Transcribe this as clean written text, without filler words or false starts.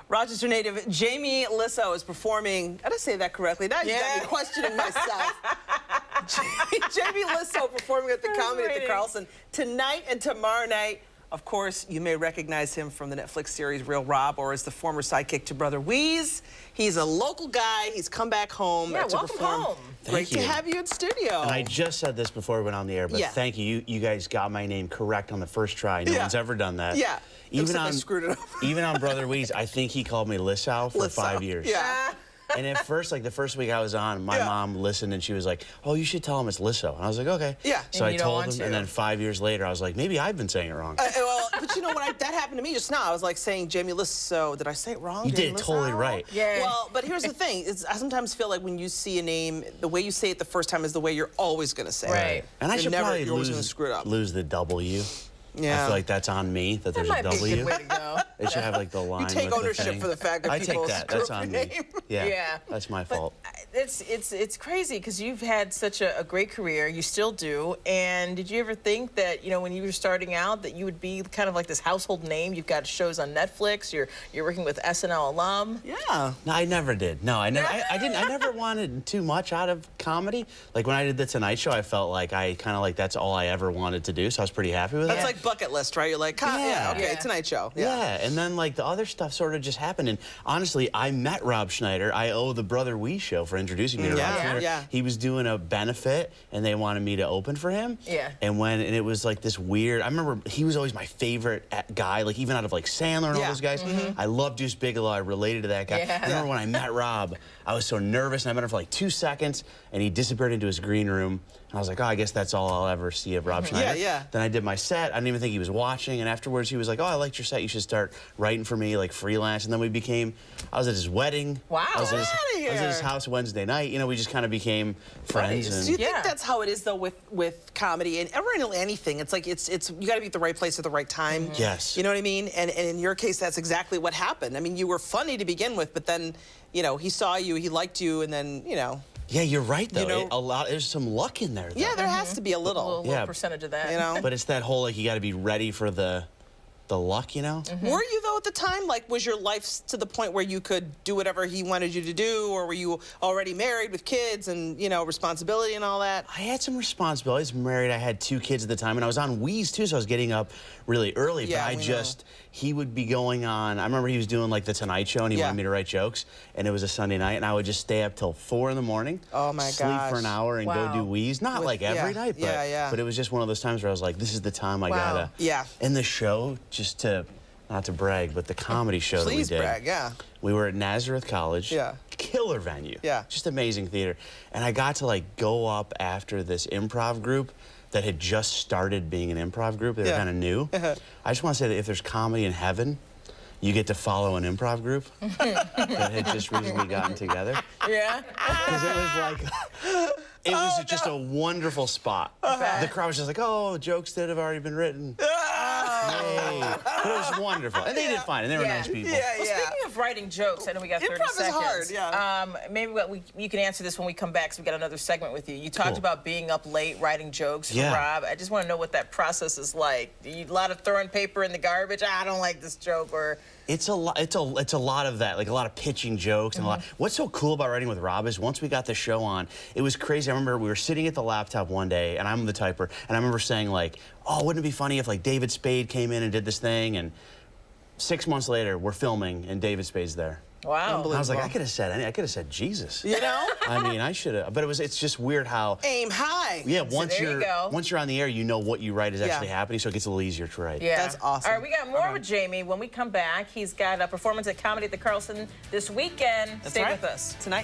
Rochester native Jamie Lissow is performing. I didn't say that correctly. Now you got me questioning myself. Jamie Lissow performing at the Comedy at the Carlson tonight and tomorrow night. Of course, you may recognize him from the Netflix series Real Rob, or as the former sidekick to Brother Weeze. He's a local guy. He's come back home to perform. Home. Great to have you in studio. And I just said this before we went on the air, but thank you. You guys got my name correct on the first try. No one's ever done that. Yeah. Even I screwed it up. even on Brother Weeze, I think he called me Lissow for 5 years. Yeah. And at first, like the first week I was on, my mom listened and she was like, "Oh, you should tell him it's Lissow." And I was like, "Okay." Yeah. So I told him, and then 5 years later, I was like, "Maybe I've been saying it wrong." Well, but you know what? That happened to me just now. I was like saying Jamie Lissow. Did I say it wrong? You did totally right. Yeah. Well, but here's the thing: I sometimes feel like when you see a name, the way you say it the first time is the way you're always going to say it. Right. And I should probably screw it up. lose the W. Yeah. I feel like that's on me, that there's a W. That might be a good way to go. It should have like the line. You take with ownership the thing. for the fact that I people take that. screw That's up on your me. name. Yeah. That's my fault. It's crazy because you've had such a great career. You still do. And did you ever think that, you know, when you were starting out, that you would be kind of like this household name? You've got shows on Netflix. You're working with SNL alum. Yeah. No, I never did. No, I never. I didn't. I never wanted too much out of comedy. Like when I did the Tonight Show, I felt like I kind of like that's all I ever wanted to do. So I was pretty happy with That's it. like bucket list, right? You're like, okay, Tonight Show. Yeah, and then like the other stuff sort of just happened. And honestly, I met Rob Schneider. I owe the Brother Weeze show for introducing me to Rob Schneider. Yeah. He was doing a benefit, and they wanted me to open for him. Yeah. And it was like this weird. I remember he was always my favorite guy. Like even out of like Sandler and all those guys. I love Deuce Bigelow. I related to that guy. I remember when I met Rob, I was so nervous, and I met him for like 2 seconds, and he disappeared into his green room. And I was like, oh, I guess that's all I'll ever see of Rob Schneider. Then I did my set. I didn't even think he was watching. And afterwards, he was like, oh, I liked your set. You should start writing for me, like freelance. And then we became, I was at his wedding. Wow. I was at his house Wednesday night. You know, we just kind of became friends. Do you think that's how it is, though, with comedy and anything? It's like, it's you got to be at the right place at the right time. Yes. You know what I mean? And in your case, that's exactly what happened. I mean, you were funny to begin with, but then, you know, he saw you, he liked you, and then, you know. Yeah, you're right, though. You know, there's some luck in there, though. Yeah, there has to be a little. A little percentage of that. You know? But it's that whole, like, you got to be ready for the luck, you know? Were you, though, at the time? Like, was your life to the point where you could do whatever he wanted you to do, or were you already married with kids and, you know, responsibility and all that? I had some responsibilities. Married, I had 2 kids at the time, and I was on Weeze, too, so I was getting up really early. Yeah, but he would be going on, I remember he was doing, like, the Tonight Show, and he wanted me to write jokes, and it was a Sunday night, and I would just stay up till 4 in the morning. Oh, my sleep for an hour and go do Weeze. Not like every night, but it was just one of those times where I was like, this is the time I gotta. Yeah. And the show, just to, not to brag, but the comedy show that we did. Please brag, yeah. We were at Nazareth College. Yeah. Killer venue. Yeah. Just amazing theater. And I got to like go up after this improv group that had just started being an improv group. They were kind of new. I just want to say that if there's comedy in heaven, you get to follow an improv group that had just recently gotten together. Yeah. Because it was like, it was just a wonderful spot. The crowd was just like, oh, jokes that have already been written. Yay. But it was wonderful. And they did fine, and they were nice people. Well, speaking of writing jokes, I know we got 30 seconds. Improv is hard, maybe you can answer this when we come back, because we got another segment with you. You talked about being up late writing jokes for Rob. I just want to know what that process is like. A lot of throwing paper in the garbage. I don't like this joke, or... It's a lot. It's a lot of that, like a lot of pitching jokes and a lot. What's so cool about writing with Rob is once we got the show on, it was crazy. I remember we were sitting at the laptop one day, and I'm the typer, and I remember saying like, "Oh, wouldn't it be funny if like David Spade came in and did this thing?" And 6 months later, we're filming, and David Spade's there. Wow. I was like, I could have said Jesus. You know? I mean, I should have. But it's just weird how. Aim high. Yeah, once you're on the air, you know what you write is actually happening, so it gets a little easier to write. Yeah. That's awesome. All right, we got more with Jamie. When we come back, he's got a performance at Comedy at the Carlson this weekend. Stay with us. Tonight.